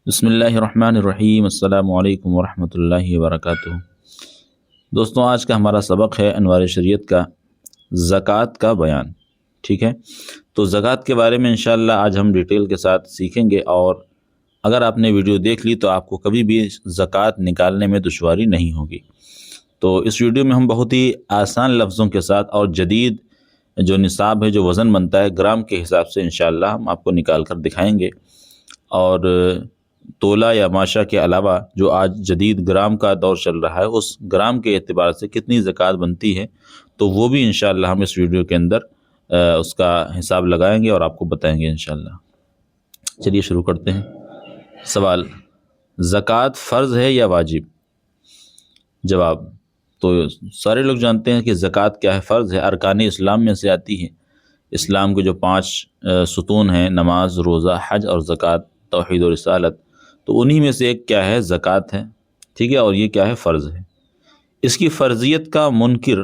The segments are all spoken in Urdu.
بسم اللہ الرحمن الرحیم، السلام علیکم ورحمۃ اللہ وبرکاتہ۔ دوستوں، آج کا ہمارا سبق ہے انوار شریعت کا زکوٰۃ کا بیان۔ ٹھیک ہے، تو زکوٰۃ کے بارے میں انشاءاللہ آج ہم ڈیٹیل کے ساتھ سیکھیں گے، اور اگر آپ نے ویڈیو دیکھ لی تو آپ کو کبھی بھی زکوٰۃ نکالنے میں دشواری نہیں ہوگی۔ تو اس ویڈیو میں ہم بہت ہی آسان لفظوں کے ساتھ اور جدید جو نصاب ہے، جو وزن بنتا ہے گرام کے حساب سے، انشاءاللہ ہم آپ کو نکال کر دکھائیں گے۔ اور تولہ یا ماشا کے علاوہ جو آج جدید گرام کا دور چل رہا ہے، اس گرام کے اعتبار سے کتنی زکوٰۃ بنتی ہے، تو وہ بھی انشاءاللہ ہم اس ویڈیو کے اندر اس کا حساب لگائیں گے اور آپ کو بتائیں گے انشاءاللہ۔ چلیے شروع کرتے ہیں۔ سوال: زکوٰۃ فرض ہے یا واجب؟ جواب: تو سارے لوگ جانتے ہیں کہ زکوٰۃ کیا ہے، فرض ہے، ارکان اسلام میں سے آتی ہے۔ اسلام کے جو 5 ستون ہیں، نماز، روزہ، حج اور زکوٰۃ، توحید و رسالت، تو انہی میں سے ایک کیا ہے، زکوٰۃ ہے۔ ٹھیک ہے، اور یہ کیا ہے، فرض ہے۔ اس کی فرضیت کا منکر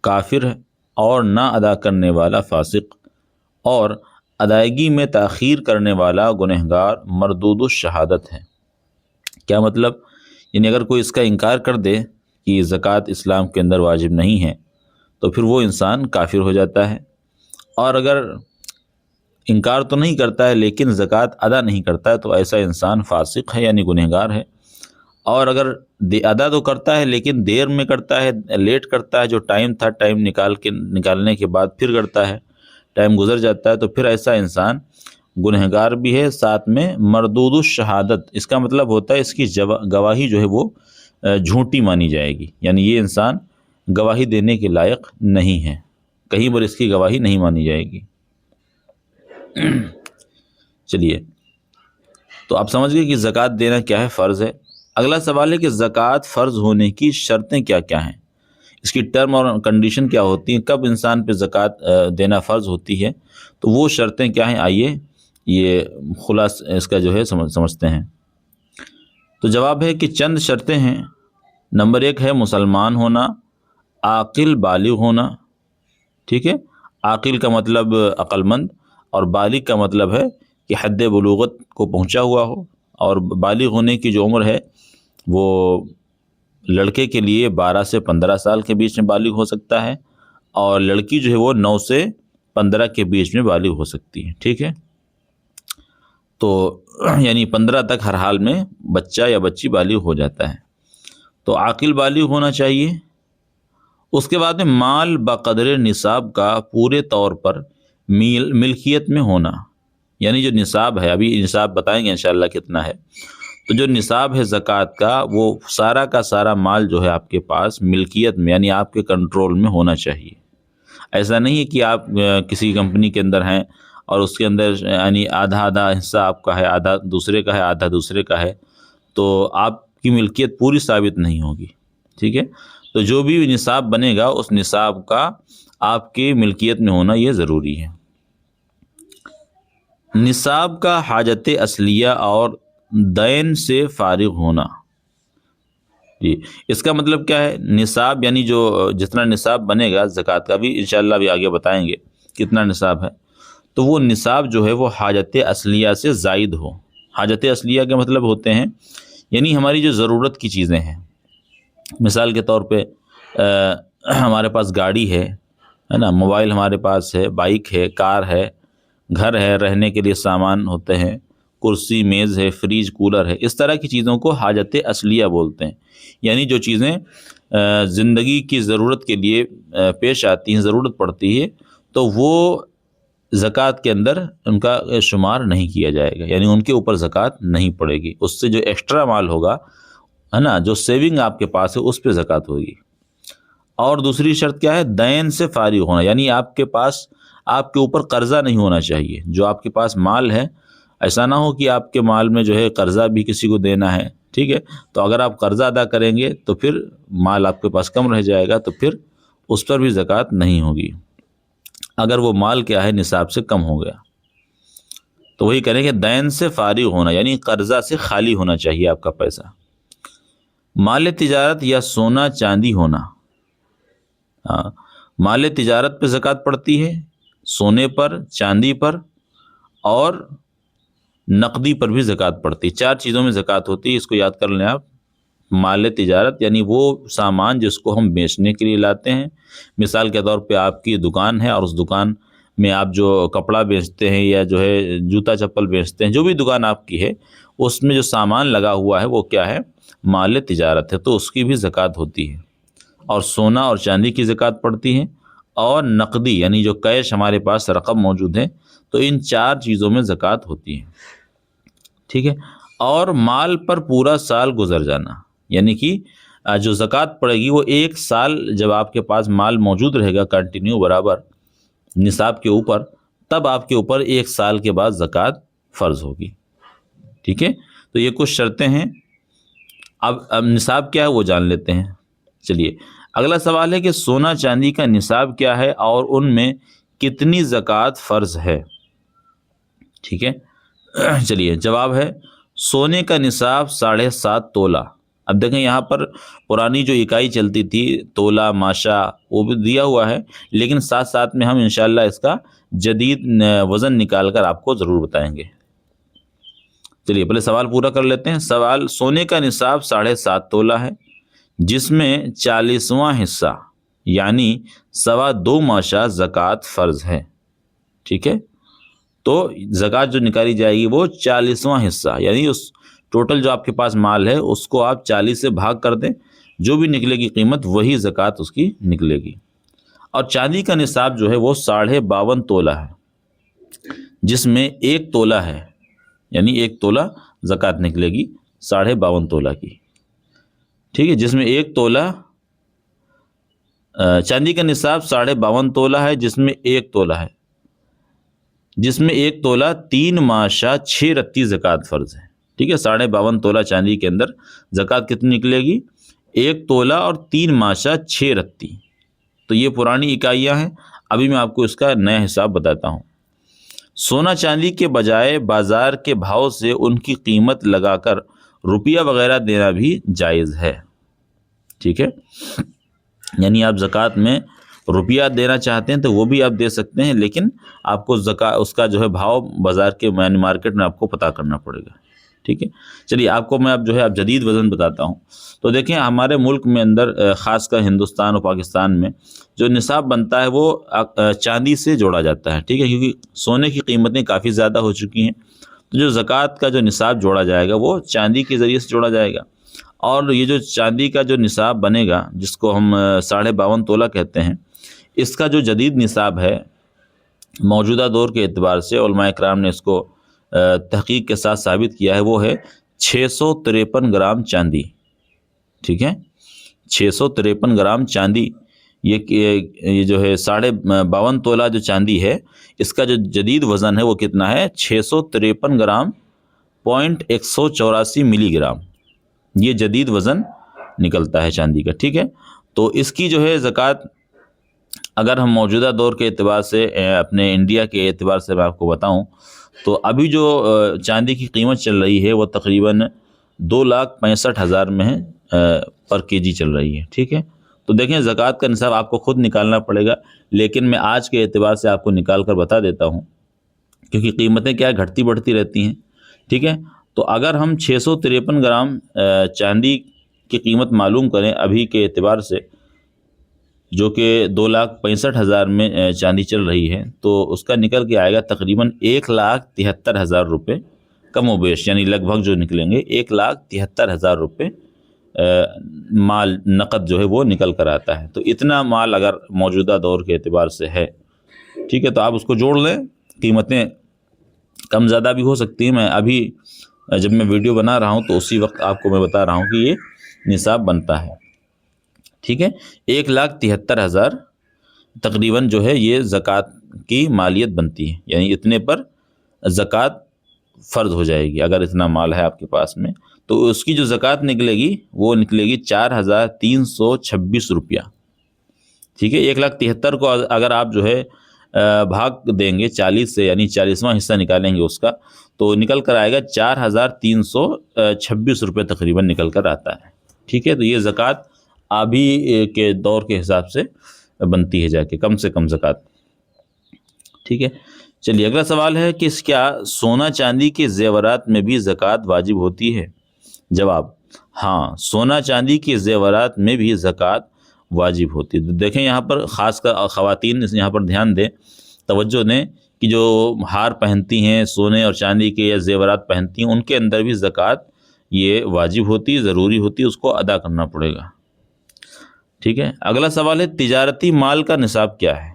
کافر ہے، اور نہ ادا کرنے والا فاسق، اور ادائیگی میں تاخیر کرنے والا گنہگار مردود الشہادت ہے۔ کیا مطلب؟ یعنی اگر کوئی اس کا انکار کر دے کہ زکوٰۃ اسلام کے اندر واجب نہیں ہے، تو پھر وہ انسان کافر ہو جاتا ہے، اور اگر انکار تو نہیں کرتا ہے لیکن زکوٰۃ ادا نہیں کرتا ہے، تو ایسا انسان فاسق ہے، یعنی گنہگار ہے۔ اور اگر ادا تو کرتا ہے لیکن دیر میں کرتا ہے، لیٹ کرتا ہے، جو ٹائم تھا ٹائم نکالنے کے بعد پھر کرتا ہے، ٹائم گزر جاتا ہے، تو پھر ایسا انسان گنہگار بھی ہے، ساتھ میں مردود الشہادت۔ اس کا مطلب ہوتا ہے اس کی گواہی جو ہے وہ جھوٹی مانی جائے گی، یعنی یہ انسان گواہی دینے کے لائق نہیں ہے، کہیں پر اس کی گواہی نہیں مانی جائے گی۔ چلیے، تو آپ سمجھ گئے کہ زکوٰۃ دینا کیا ہے، فرض ہے۔ اگلا سوال ہے کہ زکوٰۃ فرض ہونے کی شرطیں کیا کیا ہیں، اس کی ٹرم اور کنڈیشن کیا ہوتی ہیں، کب انسان پہ زکوٰۃ دینا فرض ہوتی ہے، تو وہ شرطیں کیا ہیں، آئیے یہ خلاص اس کا جو ہے سمجھتے ہیں۔ تو جواب ہے کہ چند شرطیں ہیں۔ نمبر 1 ہے مسلمان ہونا، عاقل بالغ ہونا۔ ٹھیک ہے، عاقل کا مطلب عقل مند، اور بالغ کا مطلب ہے کہ حد بلوغت کو پہنچا ہوا ہو، اور بالغ ہونے کی جو عمر ہے وہ لڑکے کے لیے 12 سے 15 سال کے بیچ میں بالغ ہو سکتا ہے، اور لڑکی جو ہے وہ 9 سے 15 کے بیچ میں بالغ ہو سکتی ہے۔ ٹھیک ہے، تو یعنی 15 تک ہر حال میں بچہ یا بچی بالغ ہو جاتا ہے۔ تو عاقل بالغ ہونا چاہیے۔ اس کے بعد میں مال بقدر نصاب کا پورے طور پر ملکیت میں ہونا، یعنی جو نصاب ہے، ابھی نصاب بتائیں گے انشاءاللہ کتنا ہے، تو جو نصاب ہے زکوٰۃ کا، وہ سارا کا سارا مال جو ہے آپ کے پاس ملکیت میں، یعنی آپ کے کنٹرول میں ہونا چاہیے۔ ایسا نہیں ہے کہ آپ کسی کمپنی کے اندر ہیں اور اس کے اندر یعنی آدھا آدھا حصہ آپ کا ہے، آدھا دوسرے کا ہے، آدھا دوسرے کا ہے، تو آپ کی ملکیت پوری ثابت نہیں ہوگی۔ ٹھیک ہے، تو جو بھی نصاب بنے گا اس نصاب کا آپ کی ملکیت میں ہونا یہ ضروری ہے۔ نصاب کا حاجت اصلیہ اور دین سے فارغ ہونا۔ جی، اس کا مطلب کیا ہے، نصاب یعنی جو جتنا نصاب بنے گا زکوٰۃ کا، بھی انشاءاللہ بھی آگے بتائیں گے کتنا نصاب ہے، تو وہ نصاب جو ہے وہ حاجت اصلیہ سے زائد ہو۔ حاجت اصلیہ کا مطلب ہوتے ہیں یعنی ہماری جو ضرورت کی چیزیں ہیں۔ مثال کے طور پہ ہمارے پاس گاڑی ہے نا، موبائل ہمارے پاس ہے، بائک ہے، کار ہے، گھر ہے، رہنے کے لیے سامان ہوتے ہیں، کرسی، میز ہے، فریج، کولر ہے، اس طرح کی چیزوں کو حاجت اصلیہ بولتے ہیں۔ یعنی جو چیزیں زندگی کی ضرورت کے لیے پیش آتی ہیں، ضرورت پڑتی ہے، تو وہ زکوٰۃ کے اندر ان کا شمار نہیں کیا جائے گا، یعنی ان کے اوپر زکوٰۃ نہیں پڑے گی۔ اس سے جو ایکسٹرا مال ہوگا ہے نا، جو سیونگ آپ کے پاس ہے، اس پہ زکوٰۃ ہوگی۔ اور دوسری شرط کیا ہے، دین سے فارغ ہونا، یعنی آپ کے پاس، آپ کے اوپر قرضہ نہیں ہونا چاہیے۔ جو آپ کے پاس مال ہے، ایسا نہ ہو کہ آپ کے مال میں جو ہے قرضہ بھی کسی کو دینا ہے۔ ٹھیک ہے، تو اگر آپ قرضہ ادا کریں گے تو پھر مال آپ کے پاس کم رہ جائے گا، تو پھر اس پر بھی زکوٰۃ نہیں ہوگی، اگر وہ مال کیا ہے نصاب سے کم ہو گیا۔ تو وہی کریں کہ دین سے فارغ ہونا، یعنی قرضہ سے خالی ہونا چاہیے آپ کا پیسہ۔ مال تجارت یا سونا چاندی ہونا۔ مال تجارت پہ زکوٰۃ پڑتی ہے، سونے پر، چاندی پر، اور نقدی پر بھی زکوٰۃ پڑتی ہے۔ 4 چیزوں میں زکوٰۃ ہوتی ہے، اس کو یاد کر لیں آپ۔ مال تجارت یعنی وہ سامان جس کو ہم بیچنے کے لیے لاتے ہیں، مثال کے طور پہ آپ کی دکان ہے اور اس دکان میں آپ جو کپڑا بیچتے ہیں یا جو ہے جوتا چپل بیچتے ہیں، جو بھی دکان آپ کی ہے، اس میں جو سامان لگا ہوا ہے وہ کیا ہے؟ مال تجارت ہے، تو اس کی بھی زکوٰۃ ہوتی ہے۔ اور سونا اور چاندی کی زکوٰۃ پڑتی ہے، اور نقدی یعنی جو کیش ہمارے پاس رقم موجود ہے، تو ان 4 چیزوں میں زکوٰۃ ہوتی ہے، ٹھیک ہے۔ اور مال پر پورا سال گزر جانا، یعنی کہ جو زکوٰۃ پڑے گی وہ 1 سال جب آپ کے پاس مال موجود رہے گا کنٹینیو برابر نصاب کے اوپر، تب آپ کے اوپر 1 سال کے بعد زکوٰۃ فرض ہوگی، ٹھیک ہے۔ تو یہ کچھ شرطیں ہیں۔ اب نصاب کیا ہے وہ جان لیتے ہیں۔ چلیے اگلا سوال ہے کہ سونا چاندی کا نصاب کیا ہے اور ان میں کتنی زکوٰۃ فرض ہے، ٹھیک ہے۔ چلیے جواب ہے سونے کا نصاب 7.5 تولہ۔ اب دیکھیں یہاں پر پرانی جو اکائی چلتی تھی تولہ ماشا وہ بھی دیا ہوا ہے، لیکن ساتھ ساتھ میں ہم انشاءاللہ اس کا جدید وزن نکال کر آپ کو ضرور بتائیں گے۔ چلیے پہلے سوال پورا کر لیتے ہیں۔ سوال، سونے کا نصاب 7.5 تولہ ہے جس میں 40واں حصہ یعنی 2.25 ماشا زکوٰۃ فرض ہے، ٹھیک ہے۔ تو زکوٰۃ جو نکالی جائے گی وہ 40واں حصہ، یعنی اس ٹوٹل جو آپ کے پاس مال ہے اس کو آپ 40 سے بھاگ کر دیں، جو بھی نکلے گی قیمت وہی زکوٰۃ اس کی نکلے گی۔ اور چاندی کا نصاب جو ہے وہ 52.5 تولہ ہے جس میں 1 تولہ ہے، یعنی 1 تولہ زکوٰۃ نکلے گی 52.5 تولہ کی، ٹھیک ہے، جس میں 1 تولہ چاندی کا نصاب 52.5 تولہ ہے جس میں 1 تولہ ہے، جس میں 1 تولہ 3 ماشا 6 رتی زکوٰۃ فرض ہے، ٹھیک ہے۔ 52.5 تولہ چاندی کے اندر زکوٰۃ کتنی نکلے گی؟ 1 تولہ اور 3 ماشا 6 رتی۔ تو یہ پرانی اکائیاں ہیں، ابھی میں آپ کو اس کا نیا حساب بتاتا ہوں۔ سونا چاندی کے بجائے بازار کے بھاؤ سے ان کی قیمت لگا کر روپیہ وغیرہ دینا بھی جائز ہے، ٹھیک ہے۔ یعنی آپ زکوٰۃ میں روپیہ دینا چاہتے ہیں تو وہ بھی آپ دے سکتے ہیں، لیکن آپ کو اس کا جو ہے بھاؤ بازار کے مارکیٹ میں آپ کو پتہ کرنا پڑے گا، ٹھیک ہے۔ چلیے آپ کو میں اب جو ہے جدید وزن بتاتا ہوں۔ تو دیکھیں ہمارے ملک میں اندر خاص کر ہندوستان اور پاکستان میں جو نصاب بنتا ہے وہ چاندی سے جوڑا جاتا ہے، ٹھیک ہے، کیونکہ سونے کی قیمتیں کافی زیادہ ہو چکی ہیں، تو جو زکوٰۃ کا جو نصاب جوڑا جائے گا وہ چاندی کے ذریعے سے جوڑا جائے گا۔ اور یہ جو چاندی کا جو نصاب بنے گا جس کو ہم 52.5 تولہ کہتے ہیں، اس کا جو جدید نصاب ہے موجودہ دور کے اعتبار سے علماء کرام نے اس کو تحقیق کے ساتھ ثابت کیا ہے، وہ ہے 653 گرام چاندی، ٹھیک ہے۔ 653 گرام چاندی، یہ جو ہے 52.5 تولہ جو چاندی ہے اس کا جو جدید وزن ہے وہ کتنا ہے؟ 653 گرام .184 ملی گرام، یہ جدید وزن نکلتا ہے چاندی کا، ٹھیک ہے۔ تو اس کی جو ہے زکوٰۃ اگر ہم موجودہ دور کے اعتبار سے اپنے انڈیا کے اعتبار سے میں آپ کو بتاؤں تو ابھی جو چاندی کی قیمت چل رہی ہے وہ تقریباً 2,65,000 میں پر کے جی چل رہی ہے، ٹھیک ہے۔ تو دیکھیں زکوٰۃ کا نصاب آپ کو خود نکالنا پڑے گا، لیکن میں آج کے اعتبار سے آپ کو نکال کر بتا دیتا ہوں، کیونکہ قیمتیں کیا گھٹتی بڑھتی رہتی ہیں، ٹھیک ہے۔ تو اگر ہم 653 گرام چاندی کی قیمت معلوم کریں ابھی کے اعتبار سے، جو کہ 2,65,000 میں چاندی چل رہی ہے، تو اس کا نکل کے آئے گا تقریباً 1,73,000 روپے کم و بیش، یعنی لگ بھگ جو نکلیں گے 1,73,000 روپے مال نقد جو ہے وہ نکل کر آتا ہے۔ تو اتنا مال اگر موجودہ دور کے اعتبار سے ہے، ٹھیک ہے، تو آپ اس کو جوڑ لیں۔ قیمتیں کم زیادہ بھی ہو سکتی ہیں، میں ابھی جب میں ویڈیو بنا رہا ہوں تو اسی وقت آپ کو میں بتا رہا ہوں کہ یہ نصاب بنتا ہے، ٹھیک ہے۔ 1,73,000 تقریباً جو ہے یہ زکوٰۃ کی مالیت بنتی ہے، یعنی اتنے پر زکوٰۃ فرض ہو جائے گی۔ اگر اتنا مال ہے آپ کے پاس میں تو اس کی جو زکوٰۃ نکلے گی وہ نکلے گی 4,326 روپیہ، ٹھیک ہے۔ 1,73,000 کو اگر آپ جو ہے بھاگ دیں گے 40 سے، یعنی 40واں حصہ نکالیں گے اس کا، تو نکل کر آئے گا 4,326 روپے تقریباً نکل کر آتا ہے، ٹھیک ہے۔ تو یہ زکوٰۃ ابھی کے دور کے حساب سے بنتی ہے جا کے کم سے کم زکوٰۃ، ٹھیک ہے۔ چلیے اگلا سوال ہے کہ کیا سونا چاندی کے زیورات میں بھی زکوٰۃ واجب ہوتی ہے؟ جواب: ہاں، سونا چاندی کے زیورات میں بھی زکوٰۃ واجب ہوتی ہے۔ دیکھیں یہاں پر خاص کر خواتین یہاں پر دھیان دیں، توجہ دیں کہ جو ہار پہنتی ہیں سونے اور چاندی کے یا زیورات پہنتی ہیں، ان کے اندر بھی زکوٰۃ یہ واجب ہوتی ہے، ضروری ہوتی ہے، اس کو ادا کرنا پڑے گا۔ ٹھیک ہے، اگلا سوال ہے تجارتی مال کا نصاب کیا ہے؟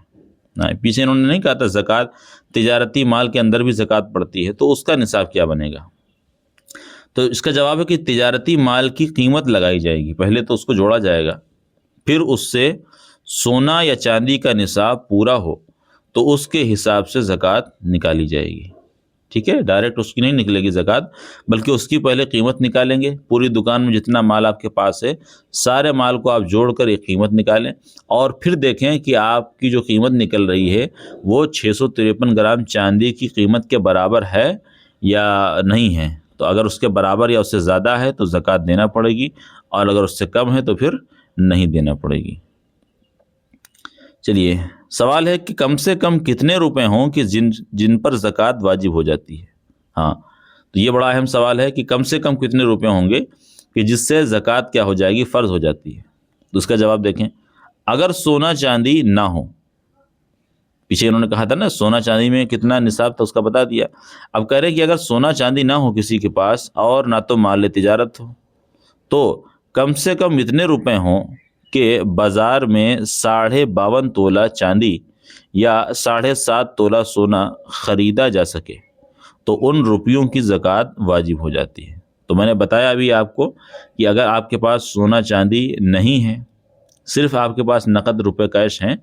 پیچھے انہوں نے نہیں کہا تھا زکوٰۃ تجارتی مال کے اندر بھی زکوٰۃ پڑتی ہے، تو اس کا نصاب کیا بنے گا؟ تو اس کا جواب ہے کہ تجارتی مال کی قیمت لگائی جائے گی، پہلے تو اس کو جوڑا جائے گا، پھر اس سے سونا یا چاندی کا نصاب پورا ہو تو اس کے حساب سے زکوٰۃ نکالی جائے گی۔ ٹھیک ہے، ڈائریکٹ اس کی نہیں نکلے گی زکوٰۃ، بلکہ اس کی پہلے قیمت نکالیں گے۔ پوری دکان میں جتنا مال آپ کے پاس ہے، سارے مال کو آپ جوڑ کر ایک قیمت نکالیں، اور پھر دیکھیں کہ آپ کی جو قیمت نکل رہی ہے وہ 653 گرام چاندی کی قیمت کے برابر ہے یا نہیں ہے۔ تو اگر اس کے برابر یا اس سے زیادہ ہے تو زکوٰۃ دینا پڑے گی، اور اگر اس سے کم ہے تو پھر نہیں دینا پڑے گی۔ چلیے سوال ہے کہ کم سے کم کتنے روپے ہوں کہ جن پر زکوٰۃ واجب ہو جاتی ہے؟ ہاں، تو یہ بڑا اہم سوال ہے کہ کم سے کم کتنے روپے ہوں گے کہ جس سے زکوٰۃ کیا ہو جائے گی، فرض ہو جاتی ہے۔ تو اس کا جواب دیکھیں، اگر سونا چاندی نہ ہو، پیچھے انہوں نے کہا تھا نا سونا چاندی میں کتنا نصاب تھا، اس کا بتا دیا۔ اب کہہ رہے ہیں کہ اگر سونا چاندی نہ ہو کسی کے پاس اور نہ تو مال تجارت ہو، تو کم سے کم اتنے روپے ہوں کہ بازار میں 52.5 تولہ چاندی یا 7.5 تولہ سونا خریدا جا سکے، تو ان روپیوں کی زکوٰۃ واجب ہو جاتی ہے۔ تو میں نے بتایا ابھی آپ کو کہ اگر آپ کے پاس سونا چاندی نہیں ہے، صرف آپ کے پاس نقد روپے کیش ہیں،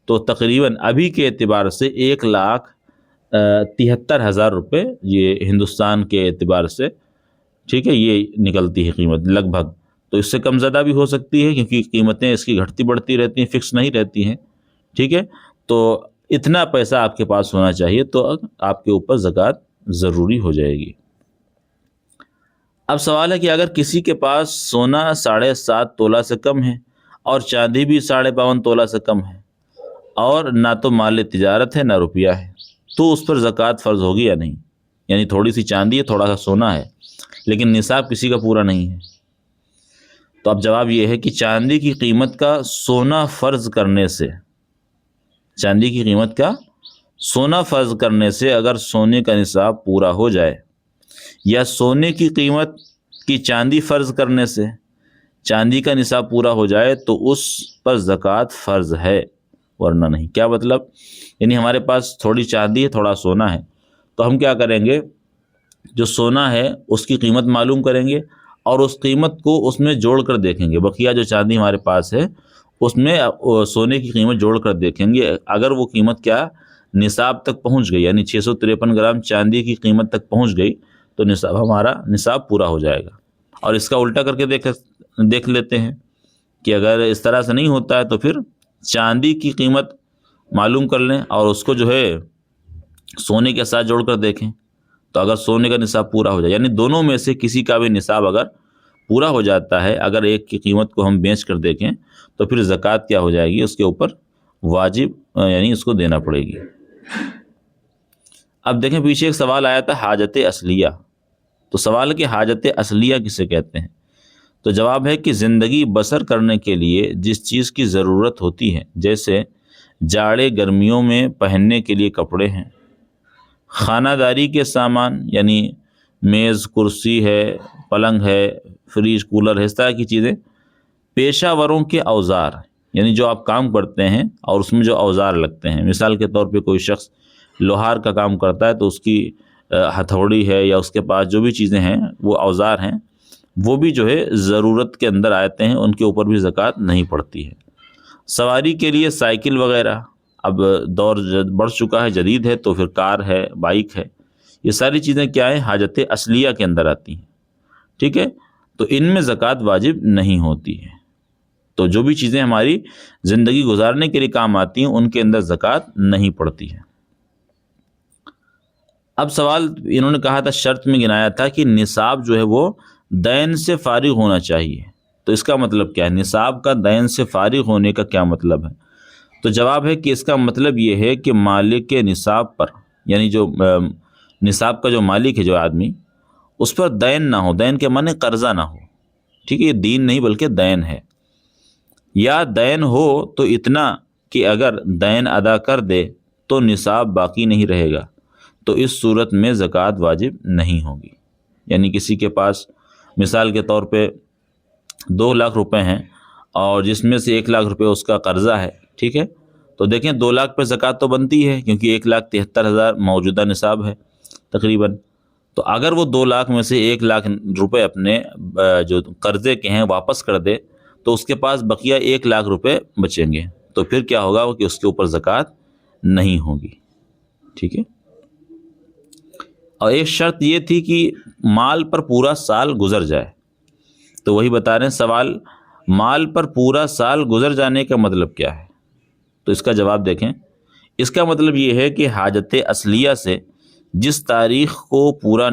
تو تقریباً ابھی کے اعتبار سے 1,73,000 روپے یہ ہندوستان کے اعتبار سے، ٹھیک ہے، یہ نکلتی ہے قیمت لگ بھگ۔ تو اس سے کم زیادہ بھی ہو سکتی ہے کیونکہ قیمتیں اس کی گھٹتی بڑھتی رہتی ہیں، فکس نہیں رہتی ہیں۔ ٹھیک ہے، تو اتنا پیسہ آپ کے پاس ہونا چاہیے تو آپ کے اوپر زکوٰۃ ضروری ہو جائے گی۔ اب سوال ہے کہ اگر کسی کے پاس سونا 7.5 تولہ سے کم ہے اور چاندی بھی 52.5 تولہ سے کم ہے، اور نہ تو مال تجارت ہے نہ روپیہ ہے، تو اس پر زکوٰۃ فرض ہوگی یا نہیں؟ یعنی تھوڑی سی چاندی ہے، تھوڑا سا سونا ہے، لیکن نصاب کسی کا پورا نہیں ہے۔ تو اب جواب یہ ہے کہ چاندی کی قیمت کا سونا فرض کرنے سے، چاندی کی قیمت کا سونا فرض کرنے سے اگر سونے کا نصاب پورا ہو جائے، یا سونے کی قیمت کی چاندی فرض کرنے سے چاندی کا نصاب پورا ہو جائے، تو اس پر زکوٰۃ فرض ہے، ورنہ نہیں۔ کیا مطلب؟ یعنی ہمارے پاس تھوڑی چاندی ہے، تھوڑا سونا ہے، تو ہم کیا کریں گے، جو سونا ہے اس کی قیمت معلوم کریں گے، اور اس قیمت کو اس میں جوڑ کر دیکھیں گے، بقیہ جو چاندی ہمارے پاس ہے اس میں سونے کی قیمت جوڑ کر دیکھیں گے۔ اگر وہ قیمت کیا نصاب تک پہنچ گئی، یعنی 653 گرام چاندی کی قیمت تک پہنچ گئی، تو نصاب ہمارا نصاب پورا ہو جائے گا۔ اور اس کا الٹا کر کے دیکھ لیتے ہیں کہ اگر اس طرح سے نہیں ہوتا ہے تو پھر چاندی کی قیمت معلوم کر لیں اور اس کو جو ہے سونے کے ساتھ جوڑ کر دیکھیں، تو اگر سونے کا نصاب پورا ہو جائے، یعنی دونوں میں سے کسی کا بھی نصاب اگر پورا ہو جاتا ہے، اگر ایک کی قیمت کو ہم بیچ کر دیکھیں، تو پھر زکوٰۃ کیا ہو جائے گی، اس کے اوپر واجب، یعنی اس کو دینا پڑے گی۔ اب دیکھیں پیچھے ایک سوال آیا تھا حاجت اصلیہ، تو سوال ہے کہ حاجت اصلیہ کسے کہتے ہیں؟ تو جواب ہے کہ زندگی بسر کرنے کے لیے جس چیز کی ضرورت ہوتی ہے، جیسے جاڑے گرمیوں میں پہننے کے لیے کپڑے ہیں، خانہ داری کے سامان یعنی میز، کرسی ہے، پلنگ ہے، فریج، کولر ہے، اس طرح کی چیزیں، پیشہ وروں کے اوزار یعنی جو آپ کام کرتے ہیں اور اس میں جو اوزار لگتے ہیں، مثال کے طور پہ کوئی شخص لوہار کا کام کرتا ہے تو اس کی ہتھوڑی ہے یا اس کے پاس جو بھی چیزیں ہیں وہ اوزار ہیں، وہ بھی جو ہے ضرورت کے اندر آتے ہیں، ان کے اوپر بھی زکوٰۃ نہیں پڑتی ہے۔ سواری کے لیے سائیکل وغیرہ، اب دور بڑھ چکا ہے، جدید ہے، تو پھر کار ہے، بائک ہے، یہ ساری چیزیں کیا ہیں، حاجت اصلیہ کے اندر آتی ہیں۔ ٹھیک ہے، تو ان میں زکوٰۃ واجب نہیں ہوتی ہے۔ تو جو بھی چیزیں ہماری زندگی گزارنے کے لیے کام آتی ہیں ان کے اندر زکوٰۃ نہیں پڑتی ہے۔ اب سوال انہوں نے کہا تھا، شرط میں گنایا تھا کہ نصاب جو ہے وہ دین سے فارغ ہونا چاہیے، تو اس کا مطلب کیا ہے؟ نصاب کا دین سے فارغ ہونے کا کیا مطلب ہے؟ تو جواب ہے کہ اس کا مطلب یہ ہے کہ مالک نصاب پر یعنی جو نصاب کا جو مالک ہے جو آدمی، اس پر دین نہ ہو، دین کے معنی قرضہ نہ ہو، ٹھیک ہے، یہ دین نہیں بلکہ دین ہے، یا دین ہو تو اتنا کہ اگر دین ادا کر دے تو نصاب باقی نہیں رہے گا، تو اس صورت میں زکوٰۃ واجب نہیں ہوگی۔ یعنی کسی کے پاس مثال کے طور پہ 2 لاکھ روپے ہیں اور جس میں سے 1 لاکھ روپے اس کا قرضہ ہے، ٹھیک ہے، تو دیکھیں 2 لاکھ پہ زکوٰۃ تو بنتی ہے کیونکہ 1,73,000 موجودہ نصاب ہے تقریباً۔ تو اگر وہ 2 لاکھ میں سے 1 لاکھ روپے اپنے جو قرضے کے ہیں واپس کر دے تو اس کے پاس بقیہ 1 لاکھ روپے بچیں گے، تو پھر کیا ہوگا کہ اس کے اوپر زکوٰۃ نہیں ہوگی، ٹھیک ہے۔ اور ایک شرط یہ تھی کہ مال پر پورا سال گزر جائے، تو وہی بتا رہے ہیں سوال، مال پر پورا سال گزر جانے کا مطلب کیا ہے؟ تو اس کا جواب دیکھیں، اس کا مطلب یہ ہے کہ حاجت اصلیہ سے جس تاریخ کو پورا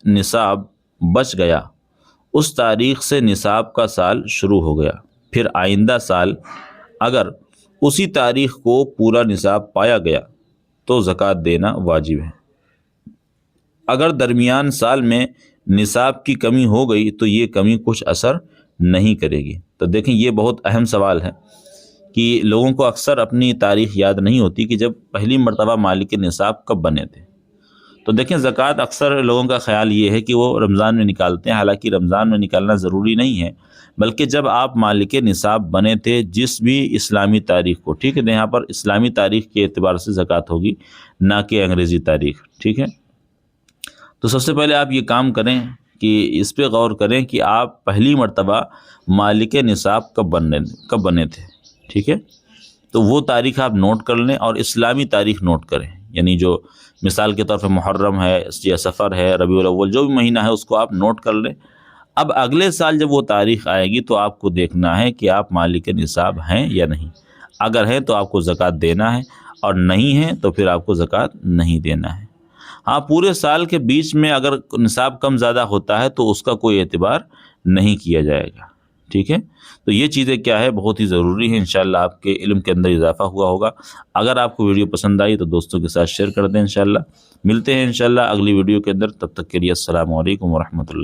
نصاب بچ گیا اس تاریخ سے نصاب کا سال شروع ہو گیا، پھر آئندہ سال اگر اسی تاریخ کو پورا نصاب پایا گیا تو زکوٰۃ دینا واجب ہے۔ اگر درمیان سال میں نصاب کی کمی ہو گئی تو یہ کمی کچھ اثر نہیں کرے گی۔ تو دیکھیں یہ بہت اہم سوال ہے کہ لوگوں کو اکثر اپنی تاریخ یاد نہیں ہوتی کہ جب پہلی مرتبہ مالک نصاب کب بنے تھے۔ تو دیکھیں زکوٰۃ اکثر لوگوں کا خیال یہ ہے کہ وہ رمضان میں نکالتے ہیں، حالانکہ رمضان میں نکالنا ضروری نہیں ہے، بلکہ جب آپ مالک نصاب بنے تھے جس بھی اسلامی تاریخ کو، ٹھیک ہے، یہاں پر اسلامی تاریخ کے اعتبار سے زکوٰۃ ہوگی نہ کہ انگریزی تاریخ، ٹھیک ہے۔ تو سب سے پہلے آپ یہ کام کریں کہ اس پہ غور کریں کہ آپ پہلی مرتبہ مالک نصاب کب بنے تھے، ٹھیک ہے۔ تو وہ تاریخ آپ نوٹ کر لیں اور اسلامی تاریخ نوٹ کریں، یعنی جو مثال کے طور پہ محرم ہے یا سفر ہے، ربیع الاول، جو بھی مہینہ ہے اس کو آپ نوٹ کر لیں۔ اب اگلے سال جب وہ تاریخ آئے گی تو آپ کو دیکھنا ہے کہ آپ مالک نصاب ہیں یا نہیں، اگر ہیں تو آپ کو زکوٰۃ دینا ہے اور نہیں ہیں تو پھر آپ کو زکوٰۃ نہیں دینا ہے۔ ہاں، پورے سال کے بیچ میں اگر نصاب کم زیادہ ہوتا ہے تو اس کا کوئی اعتبار نہیں کیا جائے گا، ٹھیک ہے۔ تو یہ چیزیں کیا ہے بہت ہی ضروری ہیں، انشاءاللہ آپ کے علم کے اندر اضافہ ہوا ہوگا۔ اگر آپ کو ویڈیو پسند آئی تو دوستوں کے ساتھ شیئر کر دیں، انشاءاللہ ملتے ہیں انشاءاللہ اگلی ویڈیو کے اندر، تب تک کے لیے السلام علیکم ورحمۃ اللہ۔